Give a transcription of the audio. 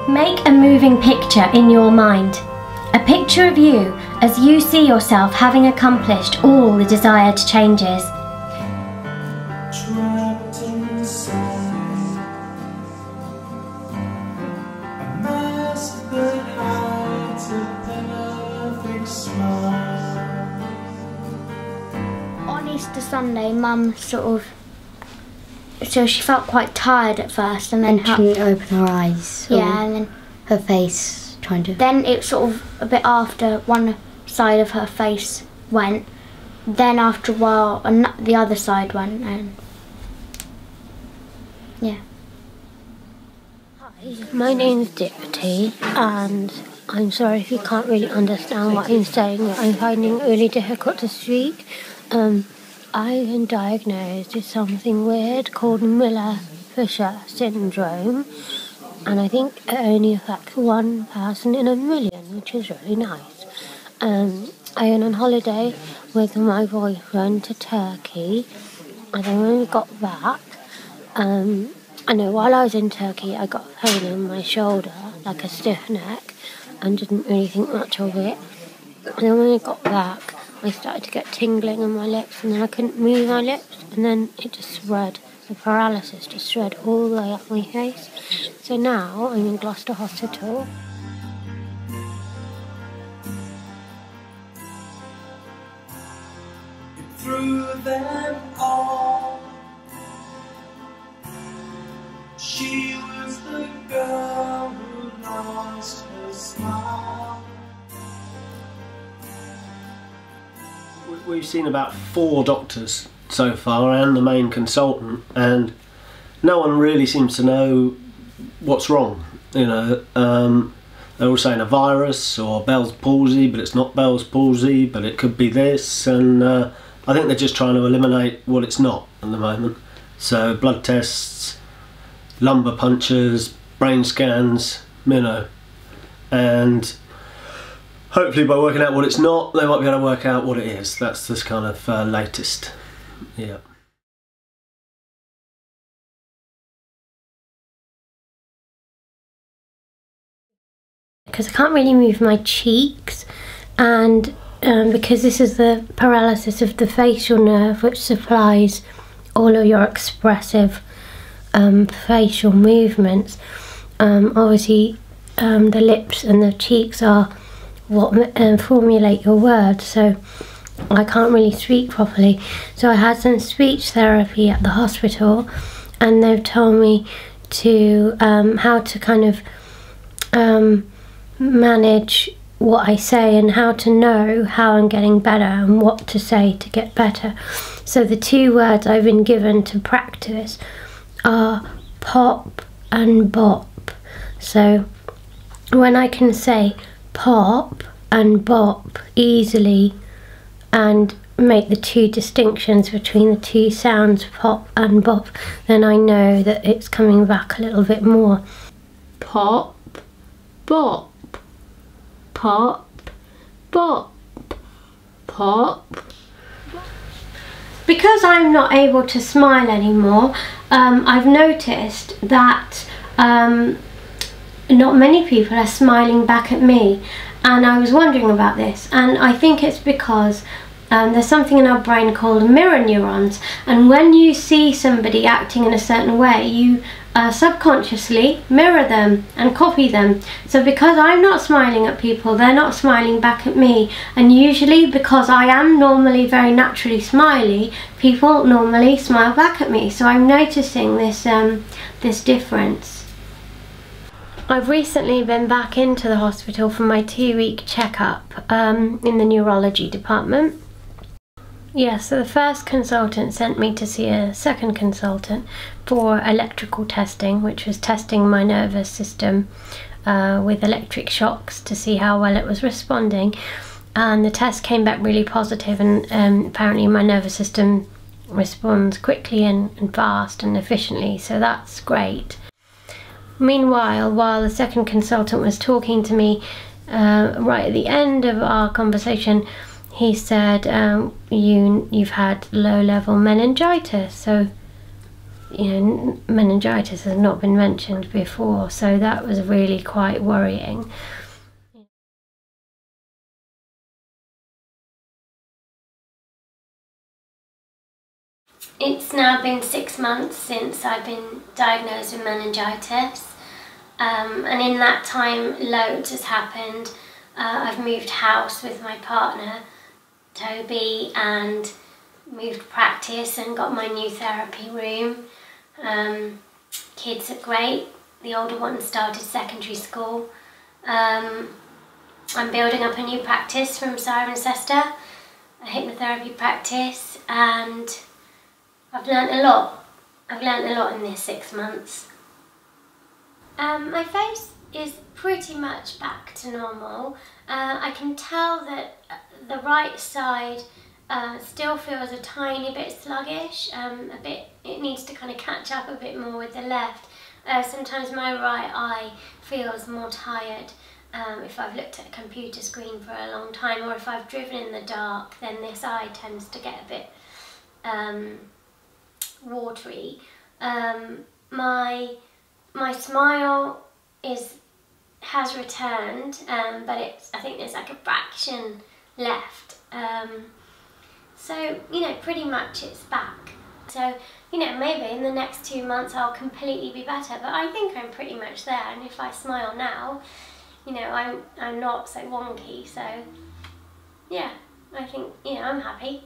Make a moving picture in your mind. A picture of you as you see yourself having accomplished all the desired changes. Trapped inside a mask that hides a perfect smile. On Easter Sunday, Mum so she felt quite tired at first, and then she didn't open her eyes. Yeah, and then her face trying to. Then it sort of a bit after one side of her face went. Then after a while, the other side went, and yeah. Hi, my name's Deputy, and I'm sorry if you can't really understand what I'm saying. I'm finding it really difficult to speak. I've been diagnosed with something weird called Miller-Fisher syndrome, and I think it only affects one person in a million, which is really nice. I went on holiday with my boyfriend to Turkey, and then when we got back, while I was in Turkey, I got pain in my shoulder, like a stiff neck, and didn't really think much of it. And then when I got back, I started to get tingling on my lips, and then I couldn't move my lips, and then it just spread. The paralysis just spread all the way up my face. So now I'm in Gloucester Hospital. Through them all, she was the girl who lost her smile. We've seen about 4 doctors so far and the main consultant, and no one really seems to know what's wrong. They're all saying a virus or Bell's palsy, but it's not Bell's palsy, but it could be this, and I think they're just trying to eliminate what it's not at the moment. So blood tests, lumbar punctures, brain scans, and hopefully by working out what it's not, they might be able to work out what it is. That's this kind of latest. Yeah. Because I can't really move my cheeks, and because this is the paralysis of the facial nerve, which supplies all of your expressive facial movements. Obviously the lips and the cheeks are what formulate your words, so I can't really speak properly. So I had some speech therapy at the hospital, and they've told me to how to kind of manage what I say and how to know how I'm getting better and what to say to get better. So the 2 words I've been given to practice are pop and bop. So when I can say pop and bop easily and make the 2 distinctions between the 2 sounds, pop and bop, then I know that it's coming back a little bit more. Pop, bop, pop, bop, pop. Because I'm not able to smile anymore, I've noticed that not many people are smiling back at me, and I was wondering about this, and I think it's because there's something in our brain called mirror neurons, and when you see somebody acting in a certain way, you subconsciously mirror them and copy them. So because I'm not smiling at people, they're not smiling back at me, and usually because I am normally very naturally smiley, people normally smile back at me. So I'm noticing this this difference. I've recently been back into the hospital for my 2-week checkup in the neurology department. Yeah, so the first consultant sent me to see a second consultant for electrical testing, which was testing my nervous system with electric shocks to see how well it was responding. And the test came back really positive, and apparently my nervous system responds quickly and fast and efficiently, so that's great. Meanwhile, while the second consultant was talking to me, right at the end of our conversation, he said, you've had low-level meningitis. So meningitis has not been mentioned before, so that was really quite worrying. It's now been 6 months since I've been diagnosed with meningitis, and in that time loads has happened. I've moved house with my partner, Toby, and moved practice and got my new therapy room. Kids are great. The older one started secondary school. I'm building up a new practice from Cirencester, a hypnotherapy practice, and I've learnt a lot. I've learnt a lot in these 6 months. My face is pretty much back to normal. I can tell that the right side still feels a tiny bit sluggish. It needs to kind of catch up a bit more with the left. Sometimes my right eye feels more tired if I've looked at a computer screen for a long time, or if I've driven in the dark, then this eye tends to get a bit watery. My smile has returned, but I think there's like a fraction left. So, pretty much it's back. So, maybe in the next 2 months I'll completely be better, but I think I'm pretty much there, and if I smile now, I'm not so wonky, so yeah, I think, I'm happy.